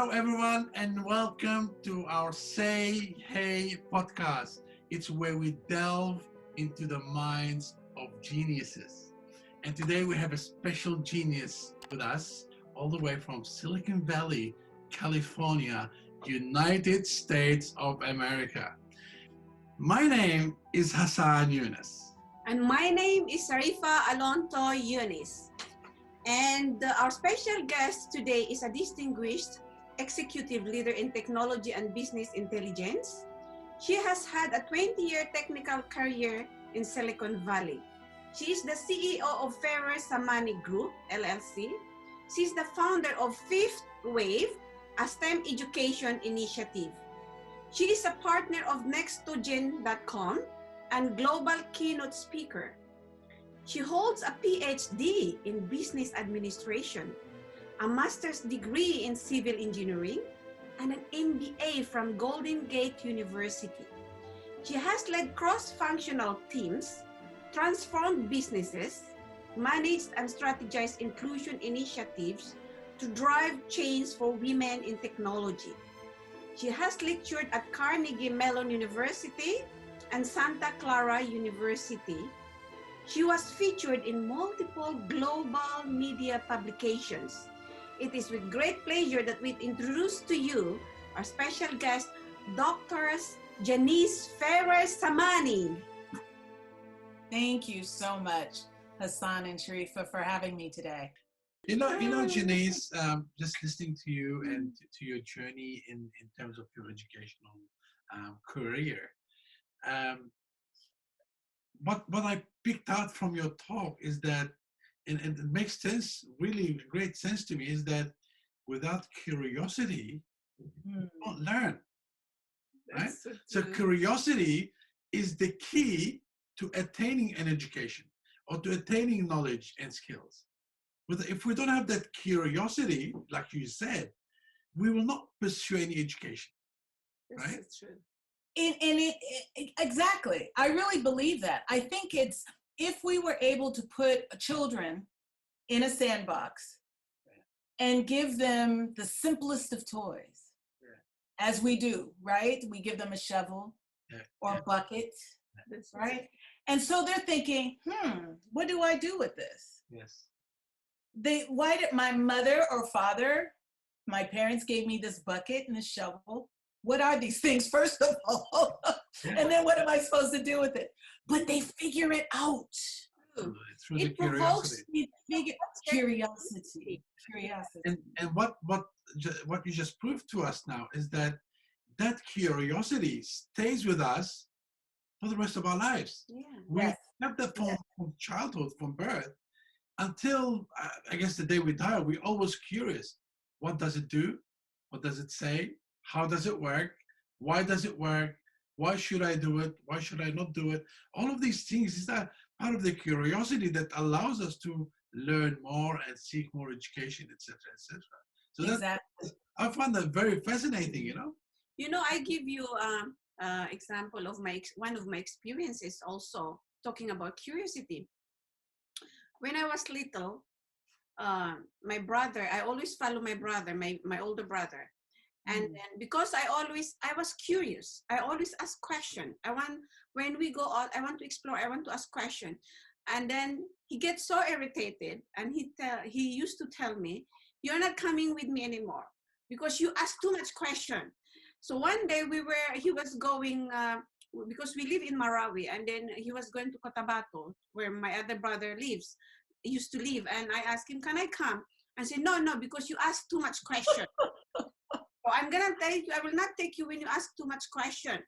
Hello, everyone, and welcome to our Say Hey podcast. It's where we delve into the minds of geniuses. And today we have a special genius with us, all the way from Silicon Valley, California, United States of America. My name is Hassan Yunus. And my name is Sarifa Alonto Eunice. And our special guest today is a distinguished executive leader in technology and business intelligence. She has had a 20-year technical career in Silicon Valley. She is the CEO of Jeannice Samani Group, LLC. She's the founder of Fifth Wave, a STEM education initiative. She is a partner of nextogen.com and global keynote speaker. She holds a PhD in business administration, a master's degree in civil engineering, and an MBA from Golden Gate University. She has led cross-functional teams, transformed businesses, managed and strategized inclusion initiatives to drive change for women in technology. She has lectured at Carnegie Mellon University and Santa Clara University. She was featured in multiple global media publications. It is with great pleasure that we introduce to you our special guest, Dr. Jeannice Samani. Thank you so much, Hassan and Sarifa, for having me today. You know, Jeannice, just listening to you and to your journey in terms of your educational career. What I picked out from your talk is that, and it makes sense, really great sense to me, is that without curiosity, you don't learn, right? So curiosity is the key to attaining an education or to attaining knowledge and skills. But if we don't have that curiosity, like you said, we will not pursue any education, right? That's true. Exactly. I really believe that. I think it's, if we were able to put children in a sandbox and give them the simplest of toys, as we do, right? We give them a shovel or a bucket, right? And so they're thinking, what do I do with this? Yes. Why did my mother or father, my parents gave me this bucket and this shovel? What are these things, first of all? And then what am I supposed to do with it? But they figure it out. It provokes me to figure curiosity. And what you just proved to us now is that curiosity stays with us for the rest of our lives. Yeah. We have that from childhood, from birth, until I guess the day we die. We're always curious. What does it do? What does it say? How does it work? Why does it work? Why should I do it? Why should I not do it? All of these things is that part of the curiosity that allows us to learn more and seek more education, etc., etc. So exactly. I find that very fascinating. You know, I give you example of one of my experiences also talking about curiosity. When I was little, my brother, I always follow my brother, my older brother. And then because I was curious, I always ask questions. When we go out, I want to explore, I want to ask questions. And then he gets so irritated, and he used to tell me, "You're not coming with me anymore because you ask too much question." So one day he was going, because we live in Marawi, and then he was going to Cotabato, where my other brother used to live. And I asked him, "Can I come?" And said, no, because you ask too much question. So I'm gonna tell you, I will not take you when you ask too much question.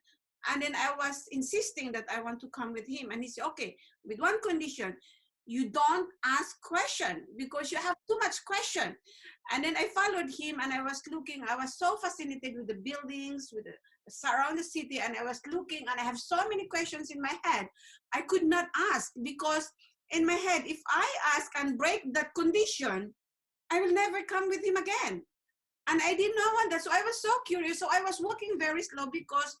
And then I was insisting that I want to come with him. And he said, okay, with one condition, you don't ask question because you have too much question. And then I followed him, and I was so fascinated with the buildings, with the around the city. And I was looking, and I have so many questions in my head. I could not ask because in my head, if I ask and break that condition, I will never come with him again. And I didn't know what that. So I was so curious. So I was walking very slow because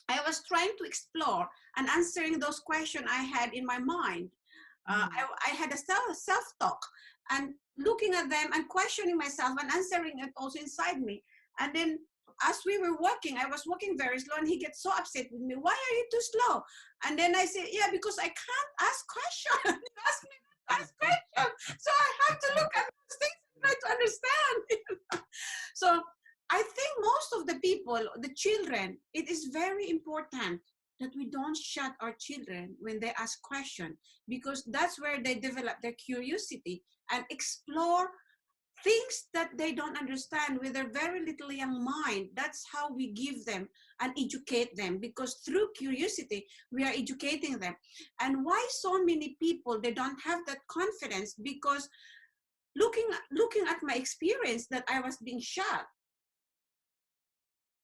I was trying to explore and answering those questions I had in my mind. I had a self-talk and looking at them and questioning myself and answering it also inside me. And then as we were walking, I was walking very slow, and he gets so upset with me. Why are you too slow? And then I said, yeah, because I can't ask questions. He asked me to ask questions. So I have to look at those things and try to understand. So I think most of the people, the children, it is very important that we don't shut our children when they ask questions, because that's where they develop their curiosity and explore things that they don't understand with their very little young mind. That's how we give them and educate them, because through curiosity we are educating them. And why so many people, they don't have that confidence? Because looking at my experience that I was being shot,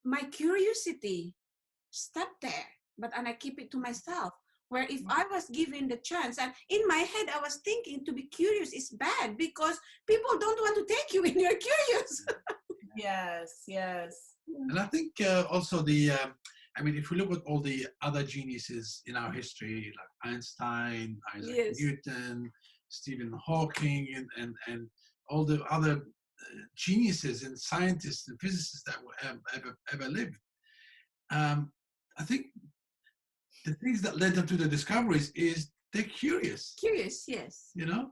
my curiosity stopped there, and I keep it to myself. Where if I was given the chance, and in my head I was thinking to be curious is bad because people don't want to take you when you're curious. Yes, yes. And I think also I mean, if we look at all the other geniuses in our history, like Einstein, Isaac Yes. Newton, Stephen Hawking, and all the other geniuses and scientists and physicists that ever lived, I think the things that led them to the discoveries is they're curious. Curious, yes. You know,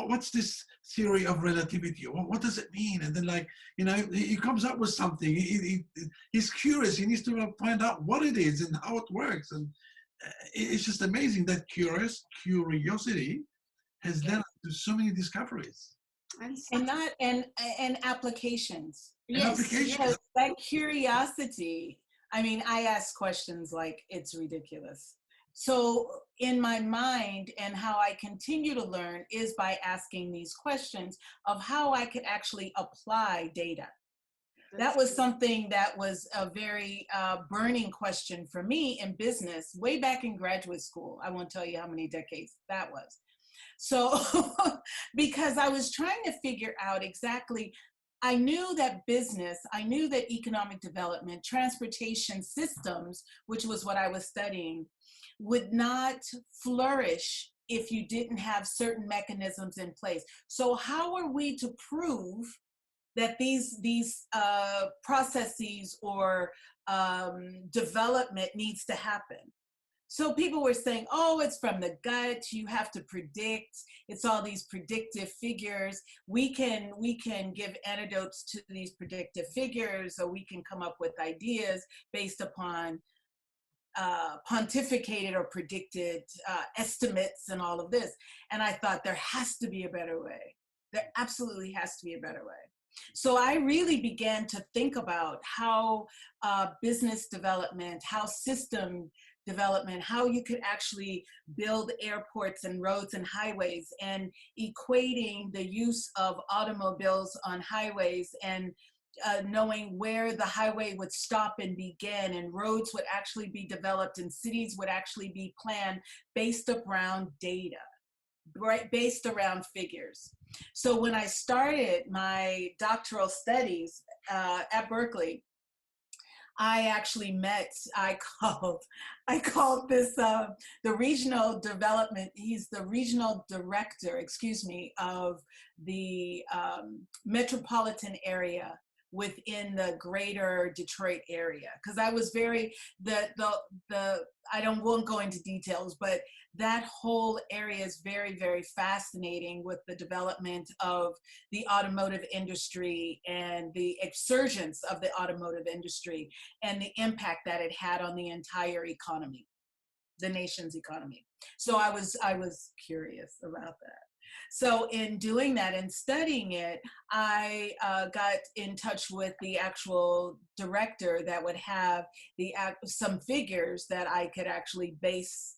what's this theory of relativity? What does it mean? And then, like, he comes up with something. He's curious. He needs to find out what it is and how it works. And it's just amazing that curiosity has led to so many discoveries. And applications. And Yes, applications. Because that curiosity, I mean, I ask questions like it's ridiculous. So in my mind, and how I continue to learn is by asking these questions of how I could actually apply data. That was something that was a very burning question for me in business way back in graduate school. I won't tell you how many decades that was. So because I was trying to figure out exactly, I knew that business, I knew that economic development, transportation systems, which was what I was studying, would not flourish if you didn't have certain mechanisms in place. So how are we to prove that these processes or development needs to happen? So people were saying, oh, it's from the gut, you have to predict, it's all these predictive figures. We can give antidotes to these predictive figures, or we can come up with ideas based upon pontificated or predicted estimates and all of this. And I thought there has to be a better way. There absolutely has to be a better way. So I really began to think about how business development, how system development, how you could actually build airports and roads and highways, and equating the use of automobiles on highways and knowing where the highway would stop and begin, and roads would actually be developed and cities would actually be planned based around data, right? Based around figures. So when I started my doctoral studies at Berkeley, I actually I called this, the regional development, he's the regional director, of the metropolitan area within the greater Detroit area. Because I was very, won't go into details, but that whole area is very, very fascinating with the development of the automotive industry and the exurgence of the automotive industry and the impact that it had on the entire economy, the nation's economy. So I was curious about that. So in doing that and studying it, I got in touch with the actual director that would have some figures that I could actually base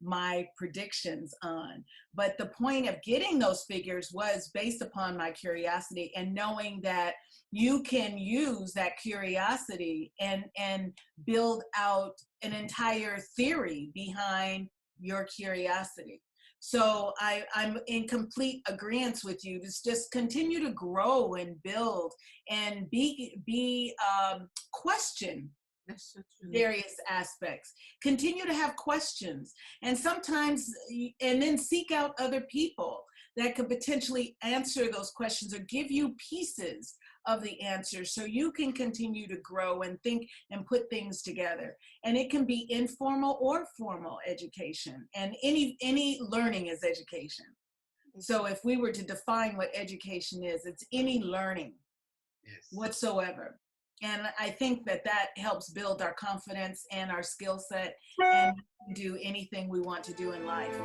my predictions on. But the point of getting those figures was based upon my curiosity and knowing that you can use that curiosity and build out an entire theory behind your curiosity. So I'm in complete agreement with you. Just continue to grow and build and question various aspects. Continue to have questions, and sometimes, and then seek out other people that could potentially answer those questions or give you pieces of the answers so you can continue to grow and think and put things together. And it can be informal or formal education, and any learning is education. So if we were to define what education is, it's any learning whatsoever. And I think that that helps build our confidence and our skill set and do anything we want to do in life.